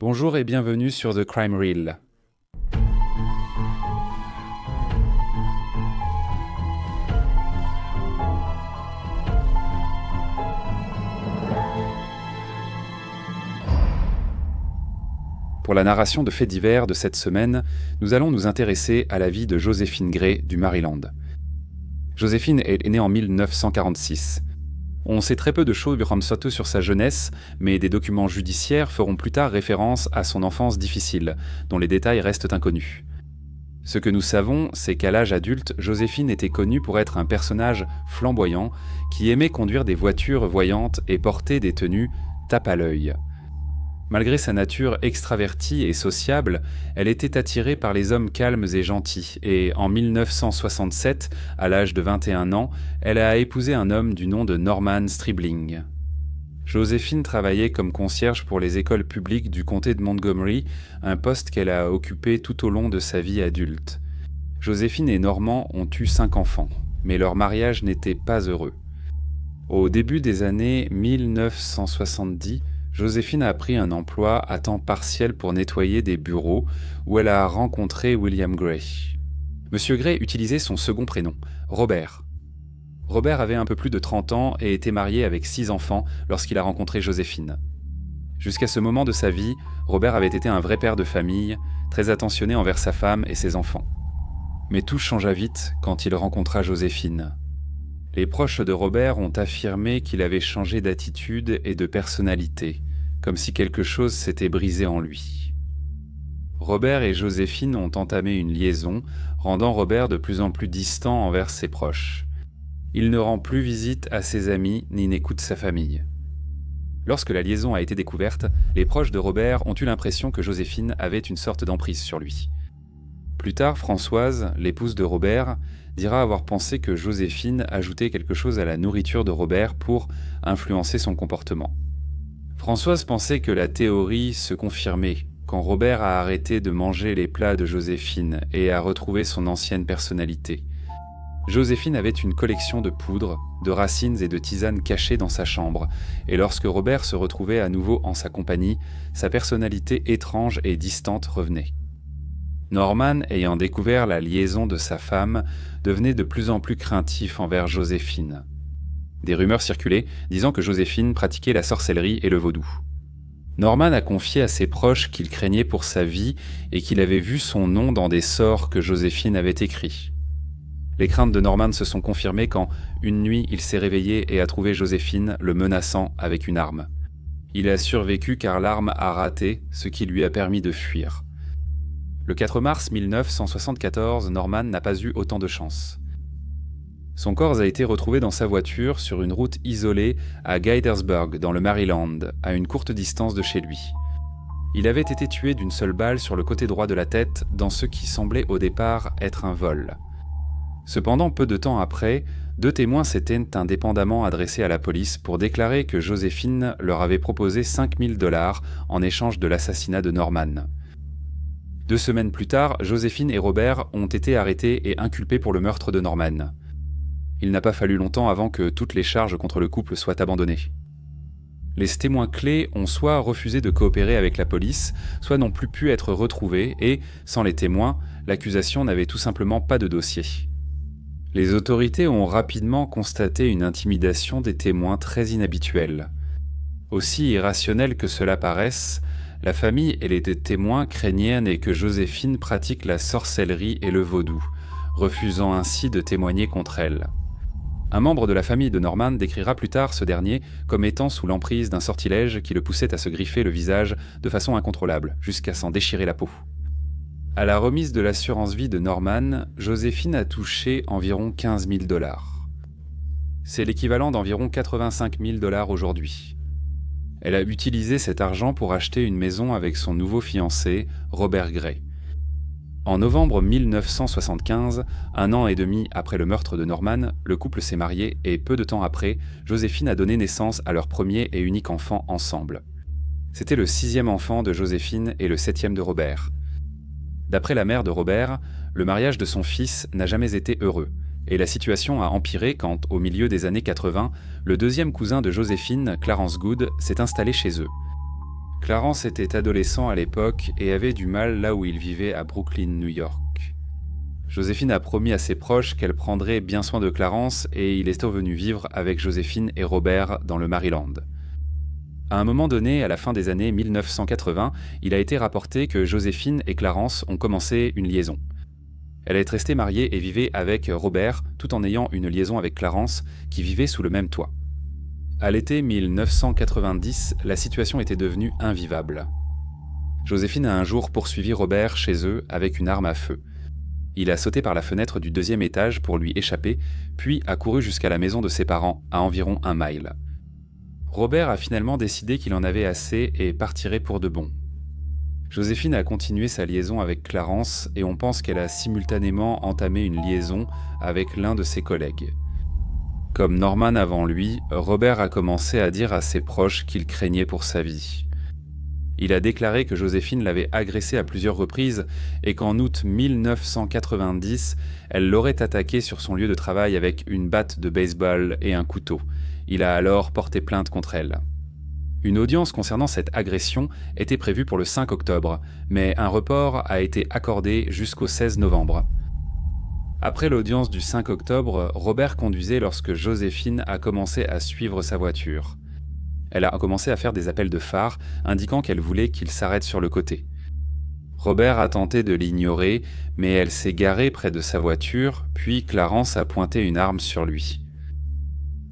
Bonjour et bienvenue sur The Crime Reel. Pour la narration de faits divers de cette semaine, nous allons nous intéresser à la vie de Joséphine Gray du Maryland. Joséphine est née en 1946. On sait très peu de choses surtout sur sa jeunesse, mais des documents judiciaires feront plus tard référence à son enfance difficile, dont les détails restent inconnus. Ce que nous savons, c'est qu'à l'âge adulte, Joséphine était connue pour être un personnage flamboyant qui aimait conduire des voitures voyantes et porter des tenues tape à l'œil. Malgré sa nature extravertie et sociable, elle était attirée par les hommes calmes et gentils, et en 1967, à l'âge de 21 ans, elle a épousé un homme du nom de Norman Stribling. Joséphine travaillait comme concierge pour les écoles publiques du comté de Montgomery, un poste qu'elle a occupé tout au long de sa vie adulte. Joséphine et Norman ont eu 5 enfants, mais leur mariage n'était pas heureux. Au début des années 1970, Joséphine a pris un emploi à temps partiel pour nettoyer des bureaux où elle a rencontré William Gray. Monsieur Gray utilisait son second prénom, Robert. Robert avait un peu plus de 30 ans et était marié avec 6 enfants lorsqu'il a rencontré Joséphine. Jusqu'à ce moment de sa vie, Robert avait été un vrai père de famille, très attentionné envers sa femme et ses enfants. Mais tout changea vite quand il rencontra Joséphine. Les proches de Robert ont affirmé qu'il avait changé d'attitude et de personnalité, comme si quelque chose s'était brisé en lui. Robert et Joséphine ont entamé une liaison, rendant Robert de plus en plus distant envers ses proches. Il ne rend plus visite à ses amis ni n'écoute sa famille. Lorsque la liaison a été découverte, les proches de Robert ont eu l'impression que Joséphine avait une sorte d'emprise sur lui. Plus tard, Françoise, l'épouse de Robert, dira avoir pensé que Joséphine ajoutait quelque chose à la nourriture de Robert pour influencer son comportement. Françoise pensait que la théorie se confirmait quand Robert a arrêté de manger les plats de Joséphine et a retrouvé son ancienne personnalité. Joséphine avait une collection de poudres, de racines et de tisanes cachées dans sa chambre, et lorsque Robert se retrouvait à nouveau en sa compagnie, sa personnalité étrange et distante revenait. Norman, ayant découvert la liaison de sa femme, devenait de plus en plus craintif envers Joséphine. Des rumeurs circulaient disant que Joséphine pratiquait la sorcellerie et le vaudou. Norman a confié à ses proches qu'il craignait pour sa vie et qu'il avait vu son nom dans des sorts que Joséphine avait écrits. Les craintes de Norman se sont confirmées quand, une nuit, il s'est réveillé et a trouvé Joséphine le menaçant avec une arme. Il a survécu car l'arme a raté, ce qui lui a permis de fuir. Le 4 mars 1974, Norman n'a pas eu autant de chance. Son corps a été retrouvé dans sa voiture sur une route isolée à Gaithersburg, dans le Maryland, à une courte distance de chez lui. Il avait été tué d'une seule balle sur le côté droit de la tête dans ce qui semblait au départ être un vol. Cependant, peu de temps après, 2 témoins s'étaient indépendamment adressés à la police pour déclarer que Joséphine leur avait proposé $5 000 en échange de l'assassinat de Norman. 2 semaines plus tard, Joséphine et Robert ont été arrêtés et inculpés pour le meurtre de Norman. Il n'a pas fallu longtemps avant que toutes les charges contre le couple soient abandonnées. Les témoins clés ont soit refusé de coopérer avec la police, soit n'ont plus pu être retrouvés et, sans les témoins, l'accusation n'avait tout simplement pas de dossier. Les autorités ont rapidement constaté une intimidation des témoins très inhabituelle. Aussi irrationnel que cela paraisse, la famille et les témoins craignaient que Joséphine pratique la sorcellerie et le vaudou, refusant ainsi de témoigner contre elle. Un membre de la famille de Norman décrira plus tard ce dernier comme étant sous l'emprise d'un sortilège qui le poussait à se griffer le visage de façon incontrôlable, jusqu'à s'en déchirer la peau. À la remise de l'assurance vie de Norman, Joséphine a touché environ $15 000. C'est l'équivalent d'environ $85 000 aujourd'hui. Elle a utilisé cet argent pour acheter une maison avec son nouveau fiancé, Robert Gray. En novembre 1975, 1 an et demi après le meurtre de Norman, le couple s'est marié et peu de temps après, Joséphine a donné naissance à leur premier et unique enfant ensemble. C'était le 6e enfant de Joséphine et le 7e de Robert. D'après la mère de Robert, le mariage de son fils n'a jamais été heureux, et la situation a empiré quand, au milieu des années 80, le 2e cousin de Joséphine, Clarence Good, s'est installé chez eux. Clarence était adolescent à l'époque et avait du mal là où il vivait à Brooklyn, New York. Joséphine a promis à ses proches qu'elle prendrait bien soin de Clarence et il est revenu vivre avec Joséphine et Robert dans le Maryland. À un moment donné, à la fin des années 1980, il a été rapporté que Joséphine et Clarence ont commencé une liaison. Elle est restée mariée et vivait avec Robert, tout en ayant une liaison avec Clarence, qui vivait sous le même toit. À l'été 1990, la situation était devenue invivable. Joséphine a un jour poursuivi Robert chez eux avec une arme à feu. Il a sauté par la fenêtre du 2e étage pour lui échapper, puis a couru jusqu'à la maison de ses parents, à environ 1 mile. Robert a finalement décidé qu'il en avait assez et partirait pour de bon. Joséphine a continué sa liaison avec Clarence et on pense qu'elle a simultanément entamé une liaison avec l'un de ses collègues. Comme Norman avant lui, Robert a commencé à dire à ses proches qu'il craignait pour sa vie. Il a déclaré que Joséphine l'avait agressé à plusieurs reprises et qu'en août 1990, elle l'aurait attaqué sur son lieu de travail avec une batte de baseball et un couteau. Il a alors porté plainte contre elle. Une audience concernant cette agression était prévue pour le 5 octobre, mais un report a été accordé jusqu'au 16 novembre. Après l'audience du 5 octobre, Robert conduisait lorsque Joséphine a commencé à suivre sa voiture. Elle a commencé à faire des appels de phare, indiquant qu'elle voulait qu'il s'arrête sur le côté. Robert a tenté de l'ignorer, mais elle s'est garée près de sa voiture, puis Clarence a pointé une arme sur lui.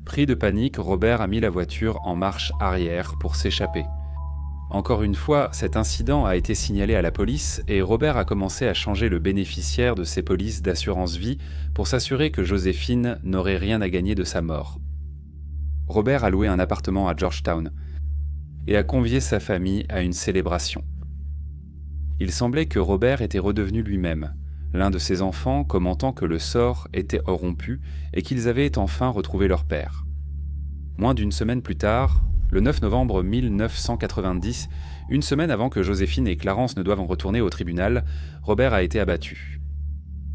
Pris de panique, Robert a mis la voiture en marche arrière pour s'échapper. Encore une fois, cet incident a été signalé à la police et Robert a commencé à changer le bénéficiaire de ses polices d'assurance vie pour s'assurer que Joséphine n'aurait rien à gagner de sa mort. Robert a loué un appartement à Georgetown et a convié sa famille à une célébration. Il semblait que Robert était redevenu lui-même, l'un de ses enfants commentant que le sort était rompu et qu'ils avaient enfin retrouvé leur père. Moins d'une semaine plus tard, le 9 novembre 1990, une semaine avant que Joséphine et Clarence ne doivent retourner au tribunal, Robert a été abattu.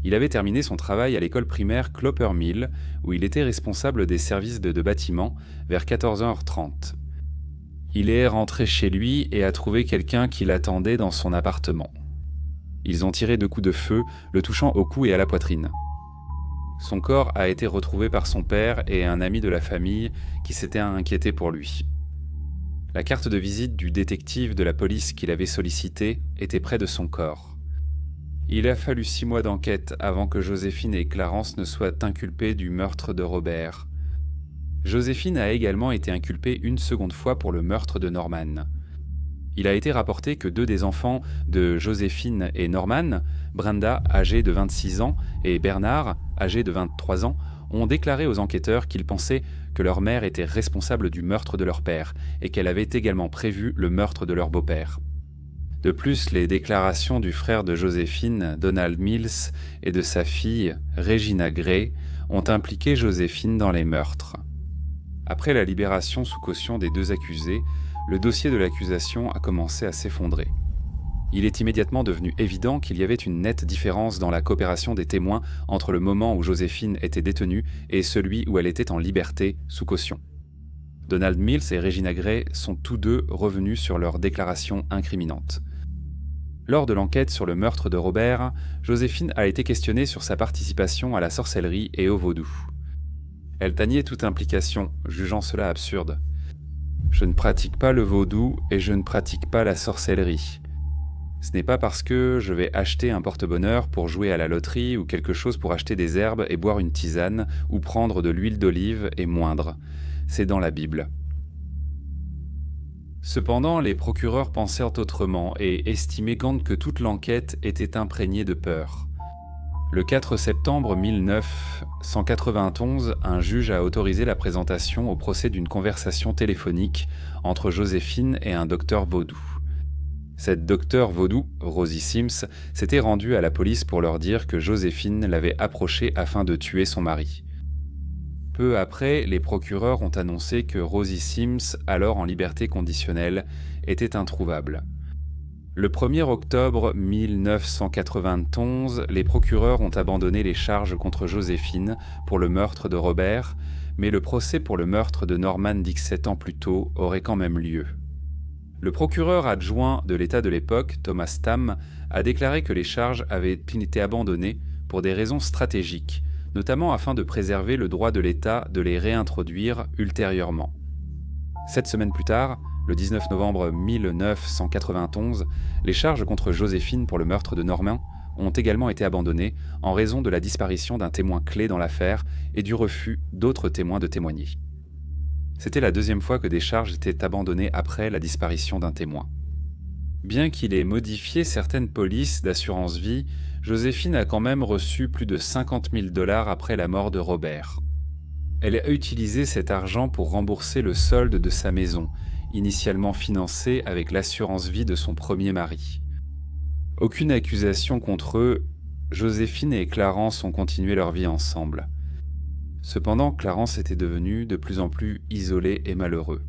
Il avait terminé son travail à l'école primaire Clopper Mill, où il était responsable des services de bâtiment, vers 14h30. Il est rentré chez lui et a trouvé quelqu'un qui l'attendait dans son appartement. Ils ont tiré 2 coups de feu, le touchant au cou et à la poitrine. Son corps a été retrouvé par son père et un ami de la famille qui s'était inquiété pour lui. La carte de visite du détective de la police qu'il avait sollicité était près de son corps. Il a fallu 6 mois d'enquête avant que Joséphine et Clarence ne soient inculpés du meurtre de Robert. Joséphine a également été inculpée une seconde fois pour le meurtre de Norman. Il a été rapporté que 2 des enfants de Joséphine et Norman, Brenda, âgée de 26 ans, et Bernard, âgé de 23 ans, ont déclaré aux enquêteurs qu'ils pensaient que leur mère était responsable du meurtre de leur père et qu'elle avait également prévu le meurtre de leur beau-père. De plus, les déclarations du frère de Joséphine, Donald Mills, et de sa fille, Regina Gray, ont impliqué Joséphine dans les meurtres. Après la libération sous caution des 2 accusés, le dossier de l'accusation a commencé à s'effondrer. Il est immédiatement devenu évident qu'il y avait une nette différence dans la coopération des témoins entre le moment où Joséphine était détenue et celui où elle était en liberté sous caution. Donald Mills et Regina Gray sont tous 2 revenus sur leurs déclarations incriminantes. Lors de l'enquête sur le meurtre de Robert, Joséphine a été questionnée sur sa participation à la sorcellerie et au vaudou. Elle a nié toute implication, jugeant cela absurde. « Je ne pratique pas le vaudou et je ne pratique pas la sorcellerie. Ce n'est pas parce que je vais acheter un porte-bonheur pour jouer à la loterie ou quelque chose pour acheter des herbes et boire une tisane ou prendre de l'huile d'olive et moindre. C'est dans la Bible. » Cependant, les procureurs pensèrent autrement et estimaient que toute l'enquête était imprégnée de peur. Le 4 septembre 1991, un juge a autorisé la présentation au procès d'une conversation téléphonique entre Joséphine et un docteur vaudou. Cette docteur vaudou, Rosie Sims, s'était rendue à la police pour leur dire que Joséphine l'avait approchée afin de tuer son mari. Peu après, les procureurs ont annoncé que Rosie Sims, alors en liberté conditionnelle, était introuvable. Le 1er octobre 1991, les procureurs ont abandonné les charges contre Joséphine pour le meurtre de Robert, mais le procès pour le meurtre de Norman 17 ans plus tôt aurait quand même lieu. Le procureur adjoint de l'État de l'époque, Thomas Tamm, a déclaré que les charges avaient été abandonnées pour des raisons stratégiques, notamment afin de préserver le droit de l'État de les réintroduire ultérieurement. 7 semaines plus tard, le 19 novembre 1991, les charges contre Joséphine pour le meurtre de Normand ont également été abandonnées en raison de la disparition d'un témoin clé dans l'affaire et du refus d'autres témoins de témoigner. C'était la deuxième fois que des charges étaient abandonnées après la disparition d'un témoin. Bien qu'il ait modifié certaines polices d'assurance vie, Joséphine a quand même reçu plus de 50 000 $ après la mort de Robert. Elle a utilisé cet argent pour rembourser le solde de sa maison, initialement financée avec l'assurance vie de son premier mari. Aucune accusation contre eux, Joséphine et Clarence ont continué leur vie ensemble. Cependant, Clarence était devenu de plus en plus isolé et malheureux.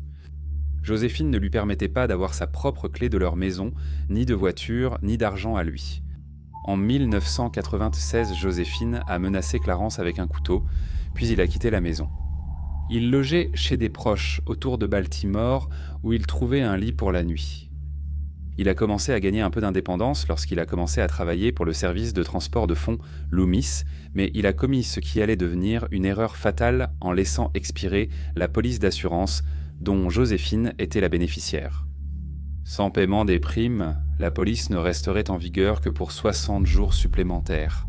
Joséphine ne lui permettait pas d'avoir sa propre clé de leur maison, ni de voiture, ni d'argent à lui. En 1996, Joséphine a menacé Clarence avec un couteau, puis il a quitté la maison. Il logeait chez des proches autour de Baltimore, où il trouvait un lit pour la nuit. Il a commencé à gagner un peu d'indépendance lorsqu'il a commencé à travailler pour le service de transport de fonds Loomis, mais il a commis ce qui allait devenir une erreur fatale en laissant expirer la police d'assurance dont Joséphine était la bénéficiaire. Sans paiement des primes, la police ne resterait en vigueur que pour 60 jours supplémentaires.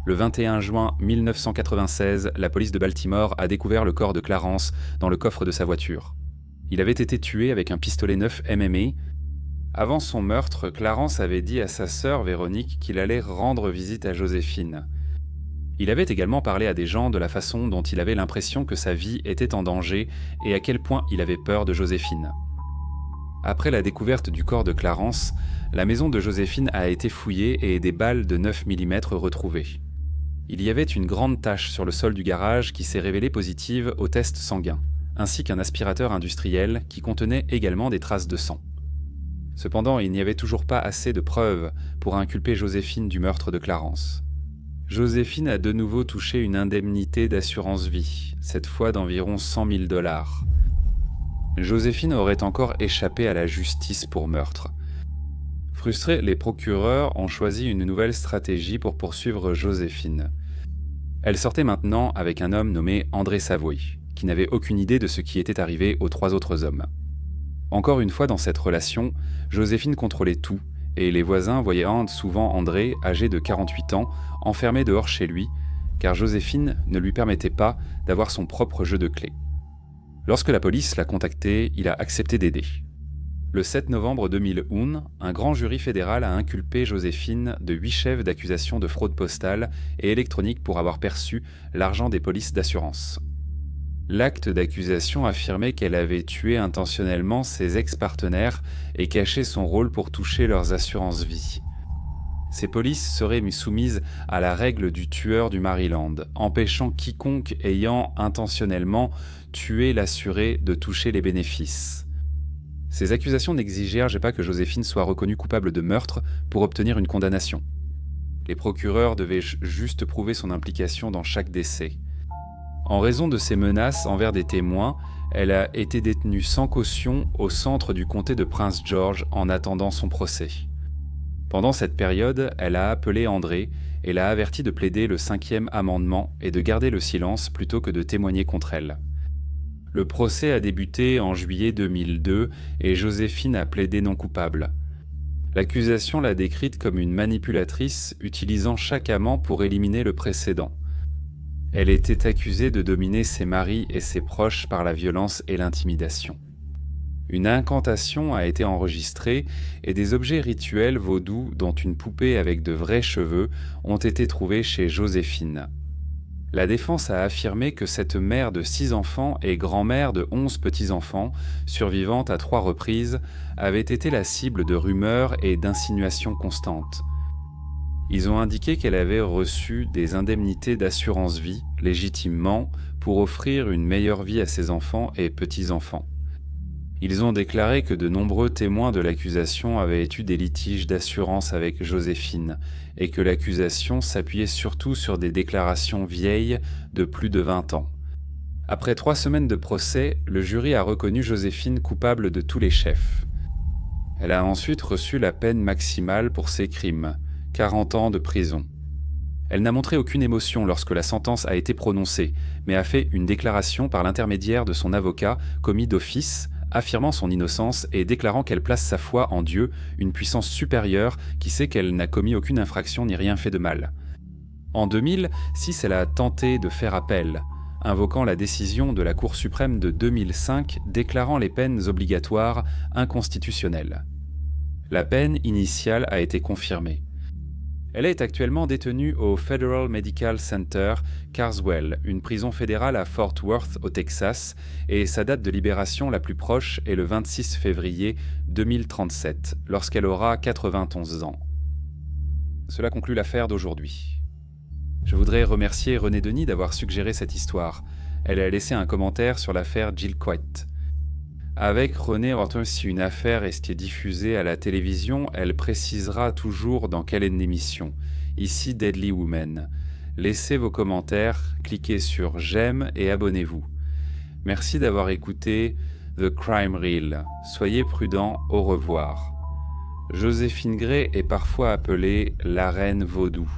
Le 21 juin 1996, la police de Baltimore a découvert le corps de Clarence dans le coffre de sa voiture. Il avait été tué avec un pistolet 9 MMA. Avant son meurtre, Clarence avait dit à sa sœur Véronique qu'il allait rendre visite à Joséphine. Il avait également parlé à des gens de la façon dont il avait l'impression que sa vie était en danger et à quel point il avait peur de Joséphine. Après la découverte du corps de Clarence, la maison de Joséphine a été fouillée et des balles de 9 mm retrouvées. Il y avait une grande tache sur le sol du garage qui s'est révélée positive au test sanguin, ainsi qu'un aspirateur industriel qui contenait également des traces de sang. Cependant, il n'y avait toujours pas assez de preuves pour inculper Joséphine du meurtre de Clarence. Joséphine a de nouveau touché une indemnité d'assurance vie, cette fois d'environ 100 000 $. Joséphine aurait encore échappé à la justice pour meurtre. Frustrés, les procureurs ont choisi une nouvelle stratégie pour poursuivre Joséphine. Elle sortait maintenant avec un homme nommé André Savoy, qui n'avait aucune idée de ce qui était arrivé aux 3 autres hommes. Encore une fois dans cette relation, Joséphine contrôlait tout, et les voisins voyaient souvent André, âgé de 48 ans, enfermé dehors chez lui, car Joséphine ne lui permettait pas d'avoir son propre jeu de clés. Lorsque la police l'a contacté, il a accepté d'aider. Le 7 novembre 2001, un grand jury fédéral a inculpé Joséphine de 8 chefs d'accusation de fraude postale et électronique pour avoir perçu l'argent des polices d'assurance. L'acte d'accusation affirmait qu'elle avait tué intentionnellement ses ex-partenaires et caché son rôle pour toucher leurs assurances vie. Ces polices seraient soumises à la règle du tueur du Maryland, empêchant quiconque ayant intentionnellement tué l'assuré de toucher les bénéfices. Ces accusations n'exigèrent pas que Joséphine soit reconnue coupable de meurtre pour obtenir une condamnation. Les procureurs devaient juste prouver son implication dans chaque décès. En raison de ces menaces envers des témoins, elle a été détenue sans caution au centre du comté de Prince George en attendant son procès. Pendant cette période, elle a appelé André et l'a averti de plaider le 5e amendement et de garder le silence plutôt que de témoigner contre elle. Le procès a débuté en juillet 2002 et Joséphine a plaidé non coupable. L'accusation l'a décrite comme une manipulatrice utilisant chaque amant pour éliminer le précédent. Elle était accusée de dominer ses maris et ses proches par la violence et l'intimidation. Une incantation a été enregistrée et des objets rituels vaudous, dont une poupée avec de vrais cheveux, ont été trouvés chez Joséphine. La défense a affirmé que cette mère de 6 enfants et grand-mère de 11 petits-enfants, survivante à 3 reprises, avait été la cible de rumeurs et d'insinuations constantes. Ils ont indiqué qu'elle avait reçu des indemnités d'assurance vie, légitimement, pour offrir une meilleure vie à ses enfants et petits-enfants. Ils ont déclaré que de nombreux témoins de l'accusation avaient eu des litiges d'assurance avec Joséphine et que l'accusation s'appuyait surtout sur des déclarations vieilles de plus de 20 ans. Après 3 semaines de procès, le jury a reconnu Joséphine coupable de tous les chefs. Elle a ensuite reçu la peine maximale pour ses crimes, 40 ans de prison. Elle n'a montré aucune émotion lorsque la sentence a été prononcée, mais a fait une déclaration par l'intermédiaire de son avocat, commis d'office, affirmant son innocence et déclarant qu'elle place sa foi en Dieu, une puissance supérieure qui sait qu'elle n'a commis aucune infraction ni rien fait de mal. En 2006, elle a tenté de faire appel, invoquant la décision de la Cour suprême de 2005 déclarant les peines obligatoires inconstitutionnelles. La peine initiale a été confirmée. Elle est actuellement détenue au Federal Medical Center Carswell, une prison fédérale à Fort Worth au Texas, et sa date de libération la plus proche est le 26 février 2037, lorsqu'elle aura 91 ans. Cela conclut l'affaire d'aujourd'hui. Je voudrais remercier René Denis d'avoir suggéré cette histoire. Elle a laissé un commentaire sur l'affaire Jill Quiet. Avec René, si une affaire est diffusée à la télévision, elle précisera toujours dans quelle émission. Ici Deadly Women. Laissez vos commentaires, cliquez sur j'aime et abonnez-vous. Merci d'avoir écouté The Crime Reel. Soyez prudents, au revoir. Joséphine Gray est parfois appelée la reine vaudou.